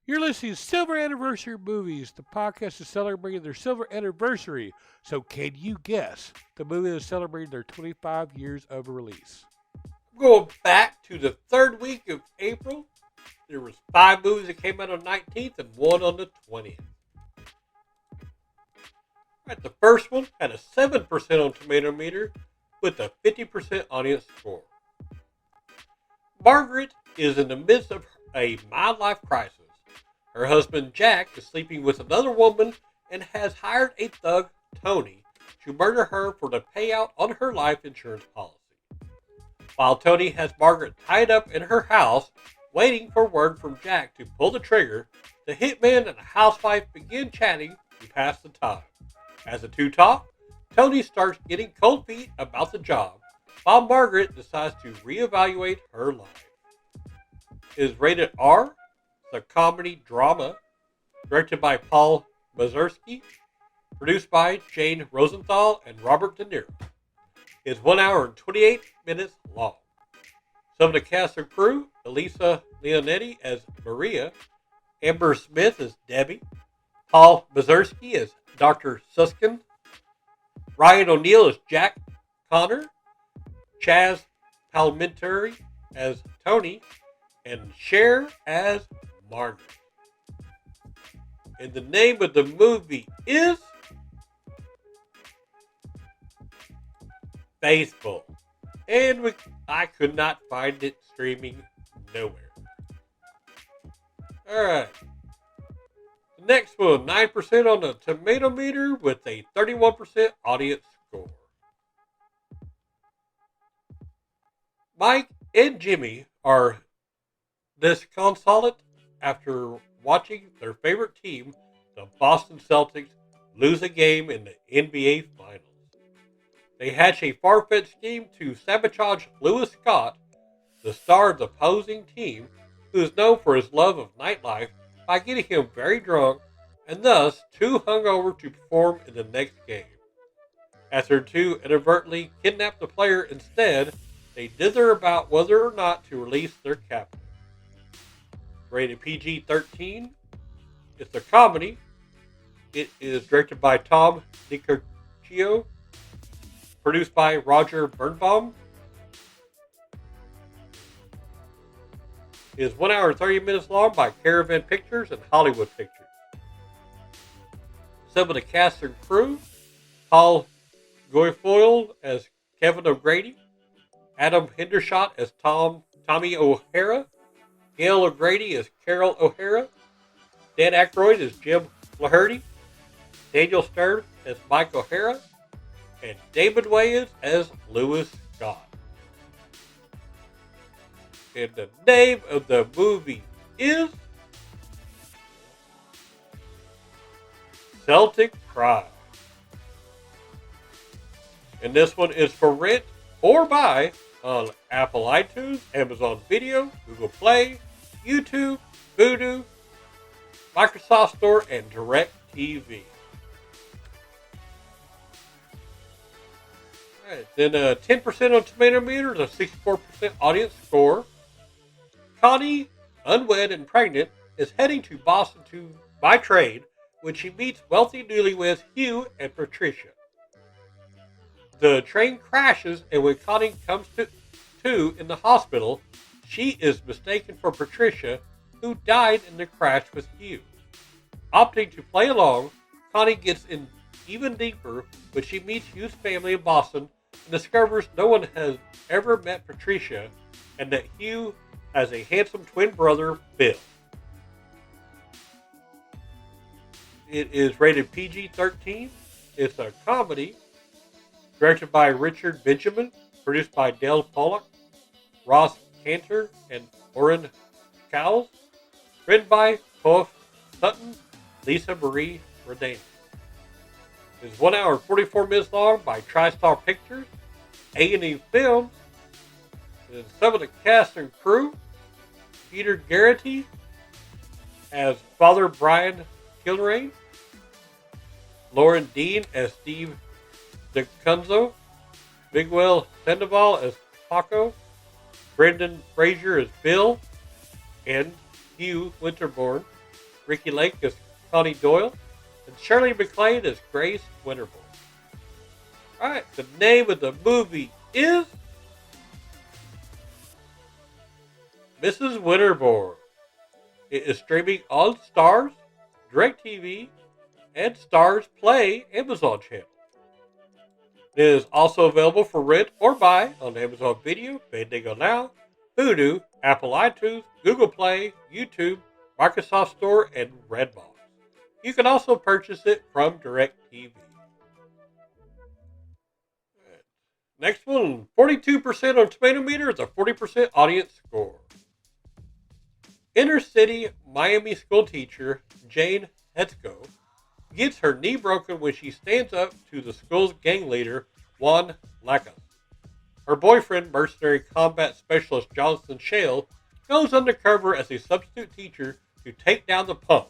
You're listening to Silver Anniversary Movies. The podcast is celebrating their silver anniversary. So, can you guess the movie that's celebrating their 25 years of release? Going back to the third week of April, there was 5 movies that came out on the 19th and 1 on the 20th. Right, the first one had a 7% on Tomato Meter with a 50% audience score. Margaret is in the midst of a midlife crisis. Her husband Jack is sleeping with another woman and has hired a thug, Tony, to murder her for the payout on her life insurance policy. While Tony has Margaret tied up in her house, waiting for word from Jack to pull the trigger, the hitman and the housewife begin chatting to pass the time. As the two talk, Tony starts getting cold feet about the job, while Margaret decides to reevaluate her life. It is rated R. It's a comedy drama directed by Paul Mazursky, produced by Jane Rosenthal and Robert De Niro. It's 1 hour and 28 minutes long. Some of the cast and crew: Elisa Leonetti as Maria, Amber Smith as Debbie, Paul Mazursky as Dr. Suskin, Ryan O'Neal as Jack Connor, Chaz Palminteri as Tony, and Cher as Margaret. And the name of the movie is Faithful. And I could not find it streaming nowhere. Alright. The next one, 9% on the Tomato Meter with a 31% audience score. Mike and Jimmy are disconsolate after watching their favorite team, the Boston Celtics, lose a game in the NBA Finals. They hatch a far-fetched scheme to sabotage Lewis Scott, the star of the opposing team, who is known for his love of nightlife, by getting him very drunk and thus too hungover to perform in the next game. After two inadvertently kidnap the player instead, they dither about whether or not to release their captive. Rated PG-13. It's a comedy. It is directed by Tom DiCurcio, produced by Roger Birnbaum. It is 1 hour and 30 minutes long by Caravan Pictures and Hollywood Pictures. Some of the cast and crew: Paul Guilfoyle as Kevin O'Grady, Adam Hendershot as Tommy O'Hara, Gail O'Grady as Carol O'Hara, Dan Aykroyd as Jim Flaherty, Daniel Stern as Mike O'Hara, and David Wayans as Lewis Scott. And the name of the movie is Celtic Pride. And this one is for rent or buy on Apple iTunes, Amazon Video, Google Play, YouTube, Vudu, Microsoft Store, and DirecTV. Alright, then 10% on Tomato Meter, a 64% audience score. Connie, unwed and pregnant, is heading to Boston by trade when she meets wealthy newlyweds Hugh and Patricia. The train crashes, and when Connie comes to in the hospital, she is mistaken for Patricia, who died in the crash with Hugh. Opting to play along, Connie gets in even deeper when she meets Hugh's family in Boston and discovers no one has ever met Patricia and that Hugh has a handsome twin brother, Bill. It is rated PG-13. It's a comedy directed by Richard Benjamin, produced by Dale Pollock, Ross Cantor, and Orrin Cowles, written by Poef Sutton, Lisa Marie Redan. It's 1 hour and 44 minutes long by TriStar Pictures, A&E Films, and some of the cast and crew: Peter Garrity as Father Brian Kilrain, Lauren Dean as Steve DeCunzo, Miguel Sandoval as Paco, Brendan Fraser as Bill and Hugh Winterbourne, Ricky Lake as Connie Doyle, and Shirley MacLaine as Grace Winterbourne. Alright, the name of the movie is Mrs. Winterbourne. It is streaming on Starz, DirecTV, and Starz Play Amazon channel. It is also available for rent or buy on Amazon Video, Fandango Now, Vudu, Apple iTunes, Google Play, YouTube, Microsoft Store, and Redbox. You can also purchase it from DirecTV. Next one, 42% on Tomato Meter is a 40% audience score. Inner city Miami school teacher Jane Hetzko gets her knee broken when she stands up to the school's gang leader, Juan Lacas. Her boyfriend, mercenary combat specialist Jonathan Shale, goes undercover as a substitute teacher to take down the punk,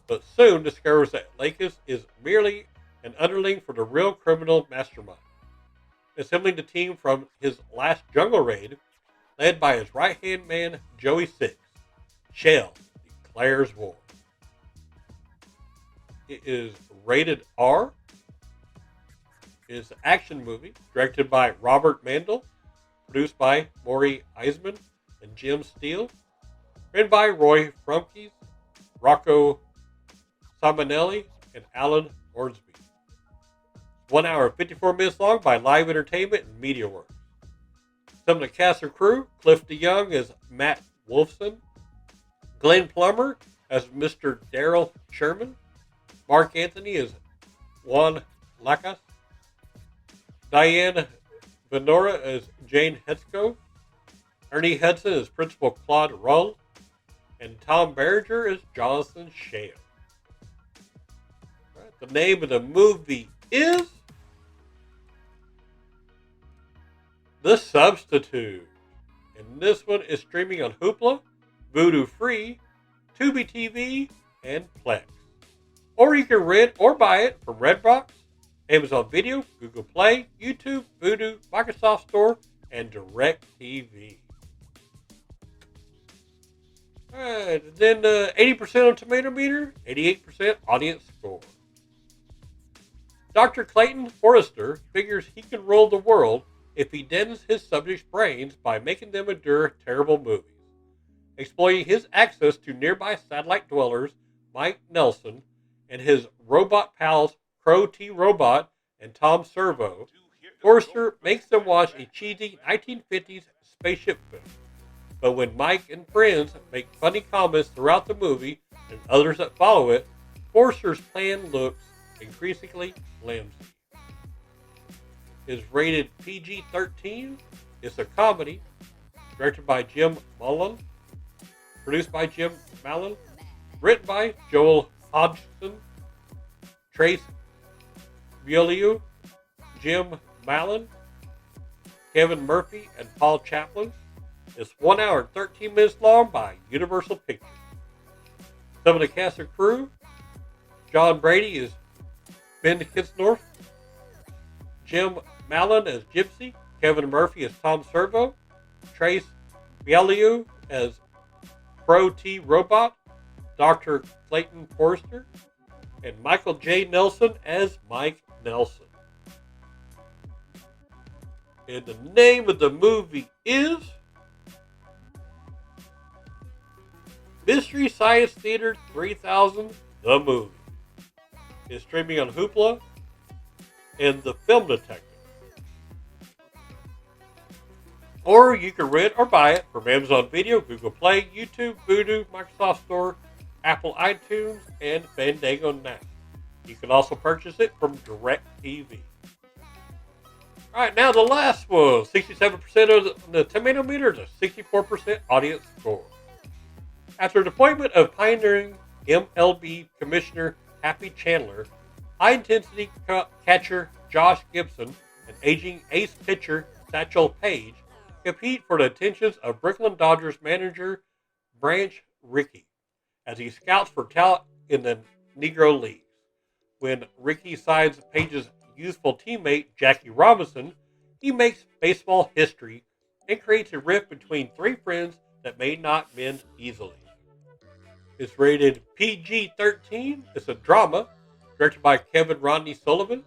but soon discovers that Lacas is merely an underling for the real criminal mastermind. Assembling the team from his last jungle raid, led by his right-hand man, Joey Six, Shale declares war. It is rated R. It is an action movie directed by Robert Mandel, produced by Maury Eisman and Jim Steele, written by Roy Frumkes, Rocco Simonelli, and Alan Ormsby. 1 hour and 54 minutes long by Live Entertainment and MediaWorks. Some of the cast and crew: Cliff DeYoung as Matt Wolfson, Glenn Plummer as Mr. Daryl Sherman, Mark Anthony as Juan Lacas, Diane Venora as Jane Hetzko, Ernie Hudson as Principal Claude Rull, and Tom Berenger as Jonathan Shale. Right, the name of the movie is The Substitute. And this one is streaming on Hoopla, Vudu Free, Tubi TV, and Plex. Or you can rent or buy it from Redbox, Amazon Video, Google Play, YouTube, Vudu, Microsoft Store, and DirecTV. Alright, then 80% on Tomato Meter, 88% audience score. Dr. Clayton Forrester figures he can rule the world if he deadens his subjects' brains by making them endure terrible movies. Exploiting his access to nearby satellite dwellers, Mike Nelson, and his robot pals Crow T. Robot and Tom Servo, Forrester makes them watch a cheesy 1950s spaceship film. But when Mike and friends make funny comments throughout the movie and others that follow it, Forrester's plan looks increasingly flimsy. It is rated PG-13. It's a comedy, directed by Jim Mullen, produced by Jim Mallon, written by Joel Hodgson, Trace Beaulieu, Jim Mallon, Kevin Murphy, and Paul Chaplin. It's 1 hour and 13 minutes long by Universal Pictures. Some of the cast and crew: John Brady as Ben Kinsnorth, Jim Mallon as Gypsy, Kevin Murphy as Tom Servo, Trace Beaulieu as Pro T Robot, Dr. Clayton Forrester, and Michael J. Nelson as Mike Nelson. And the name of the movie is Mystery Science Theater 3000, the movie. It's streaming on Hoopla and The Film Detective. Or you can rent or buy it from Amazon Video, Google Play, YouTube, Vudu, Microsoft Store, Apple iTunes, and Fandango Now. You can also purchase it from DirecTV. Alright, now the last one. 67% of the Tomato Meter is a 64% audience score. After the appointment of pioneering MLB Commissioner Happy Chandler, high-intensity catcher Josh Gibson, and aging ace pitcher Satchel Paige compete for the attentions of Brooklyn Dodgers manager Branch Rickey as he scouts for talent in the Negro Leagues. When Rickey signs Paige's youthful teammate Jackie Robinson, he makes baseball history and creates a rift between three friends that may not mend easily. It's rated PG-13. It's a drama, directed by Kevin Rodney Sullivan,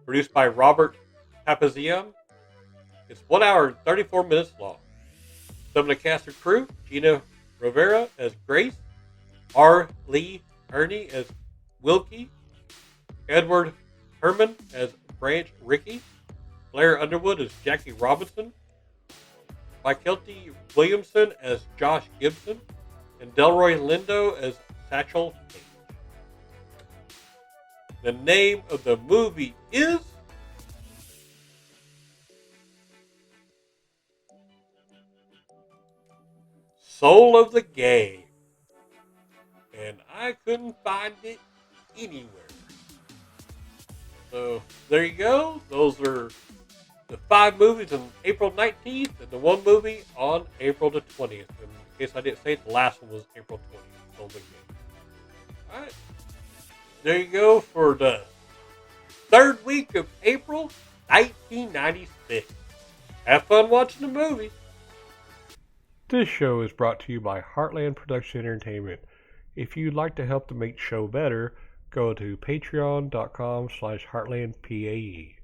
produced by Robert Papazian. It's 1 hour and 34 minutes long. Some of the cast and crew: Gina Rivera as Grace, R. Lee Ernie as Wilkie, Edward Herman as Branch Rickey, Blair Underwood as Jackie Robinson, Mykelti Williamson as Josh Gibson, and Delroy Lindo as Satchel Paige. The name of the movie is Soul of the Game, and I couldn't find it anywhere. So there you go. Those are the 5 movies on April 19th and the 1 movie on April the 20th. In case I didn't say it, the last one was April 20th. Soul of the Game. Alright. There you go for the 3rd week of April 1996. Have fun watching the movie. This show is brought to you by Heartland Production Entertainment. If you'd like to help to make the show better, go to patreon.com/heartlandpae.